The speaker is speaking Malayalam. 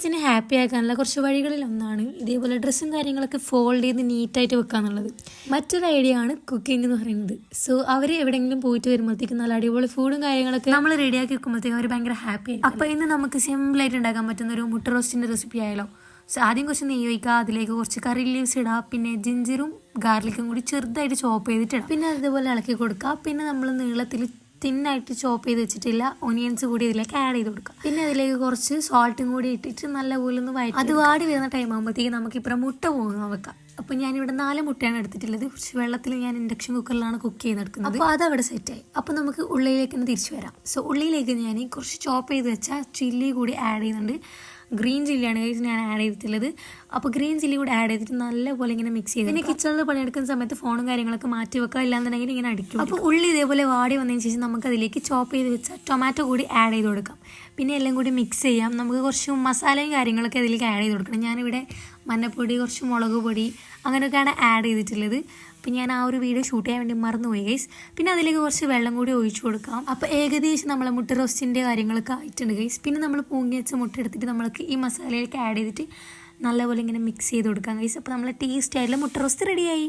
മനസ്സിനെ ഹാപ്പി ആക്കാനുള്ള കുറച്ച് വഴികളിലൊന്നാണ് ഇതേപോലെ ഡ്രസ്സും കാര്യങ്ങളൊക്കെ ഫോൾഡ് ചെയ്ത് നീറ്റായിട്ട് വെക്കാന്നുള്ളത്. മറ്റൊരു ഐഡിയ ആണ് കുക്കിംഗ് എന്ന് പറയുന്നത്. സോ അവർ എവിടെയെങ്കിലും പോയിട്ട് വരുമ്പോഴത്തേക്കും നല്ല അടിപൊളി ഫുഡും കാര്യങ്ങളൊക്കെ നമ്മൾ റെഡിയാക്കി വെക്കുമ്പോഴത്തേക്കും അവർ ഭയങ്കര ഹാപ്പി ആയി. അപ്പോൾ ഇന്ന് നമുക്ക് സിമ്പിളായിട്ട് ഉണ്ടാക്കാൻ പറ്റുന്ന ഒരു മുട്ട റോസ്റ്റിൻ്റെ റെസിപ്പി ആയാലോ. സോ ആദ്യം കുറച്ച് നെയ്യ് ഒഴിക്കുക, അതിലേക്ക് കുറച്ച് കറി ലീവ്സ് ഇടുക, പിന്നെ ജിഞ്ചറും ഗാർലിക്കും കൂടി ചെറുതായിട്ട് ചോപ്പ് ചെയ്തിട്ടിടാം. പിന്നെ അതേപോലെ ഇളക്കി കൊടുക്കുക. പിന്നെ നമ്മൾ നീളത്തിൽ തിന്നായിട്ട് ചോപ്പ് ചെയ്ത് വെച്ചിട്ടില്ല ഒനിയൻസ് കൂടി ഇതിലേക്ക് ആഡ് ചെയ്ത് കൊടുക്കുക. പിന്നെ അതിലേക്ക് കുറച്ച് സോൾട്ടും കൂടി ഇട്ടിട്ട് നല്ലപോലെ ഒന്ന് വഴറ്റി അത് വാടി വരുന്ന ടൈം ആകുമ്പോഴത്തേക്ക് നമുക്ക് ഇപ്പം മുട്ട പോകുന്ന വെക്കാം. അപ്പോൾ ഞാനിവിടെ 4 മുട്ടയാണ് എടുത്തിട്ടുള്ളത്. കുറച്ച് വെള്ളത്തിൽ ഞാൻ ഇൻഡക്ഷൻ കുക്കറിലാണ് കുക്ക് ചെയ്തെടുക്കുന്നത്. അപ്പോൾ അതവിടെ സെറ്റായി. അപ്പോൾ നമുക്ക് ഉള്ളിലേക്ക് തന്നെ തിരിച്ചു വരാം. സോ ഉള്ളിലേക്ക് ഞാൻ കുറച്ച് ചോപ്പ് ചെയ്ത് വെച്ച ചില്ലി കൂടി ആഡ് ചെയ്യുന്നുണ്ട്. ഗ്രീൻ ചില്ലിയാണ് ഞാൻ ആഡ് ചെയ്തിട്ടുള്ളത്. അപ്പോൾ ഗ്രീൻ ചില്ലി കൂടി ആഡ് ചെയ്തിട്ട് നല്ലപോലെ ഇങ്ങനെ മിക്സ് ചെയ്ത് പിന്നെ കിച്ചണിൽ പണിയെടുക്കുന്ന സമയത്ത് ഫോണും കാര്യങ്ങളൊക്കെ മാറ്റി വെക്കുക, ഇല്ലാന്നുണ്ടെങ്കിൽ ഇങ്ങനെ അടിക്കും. അപ്പോൾ ഉള്ളി ഇതേപോലെ വാടി വന്നതിന് ശേഷം നമുക്ക് അതിലേക്ക് ചോപ്പ് ചെയ്ത് വെച്ച ടൊമാറ്റോ കൂടി ആഡ് ചെയ്ത് കൊടുക്കാം. പിന്നെ എല്ലാം കൂടി മിക്സ് ചെയ്യാം. നമുക്ക് കുറച്ച് മസാലയും കാര്യങ്ങളൊക്കെ അതിലേക്ക് ആഡ് ചെയ്ത് കൊടുക്കണം. ഞാനിവിടെ മഞ്ഞപ്പൊടി, കുറച്ച് മുളക് പൊടി അങ്ങനെയൊക്കെയാണ് ആഡ് ചെയ്തിട്ടുള്ളത്. അപ്പം ഞാൻ ആ ഒരു വീഡിയോ ഷൂട്ട് ചെയ്യാൻ വേണ്ടി മറന്നുപോയി ഗൈസ്. പിന്നെ അതിലേക്ക് കുറച്ച് വെള്ളം കൂടി ഒഴിച്ചു കൊടുക്കാം. അപ്പോൾ ഏകദേശം നമ്മളെ മുട്ട റോസ്റ്റിൻ്റെ കാര്യങ്ങളൊക്കെ ആയിട്ടുണ്ട് ഗൈസ്. പിന്നെ നമ്മൾ പൂങ്ങി വെച്ച മുട്ട എടുത്തിട്ട് നമ്മൾക്ക് ഈ മസാലയിലേക്ക് ആഡ് ചെയ്തിട്ട് നല്ലപോലെ ഇങ്ങനെ മിക്സ് ചെയ്ത് കൊടുക്കാം ഗൈസ്. അപ്പോൾ നമ്മളെ ടേസ്റ്റ് ആയിട്ടുള്ള മുട്ട റോസ്റ്റ് റെഡിയായി.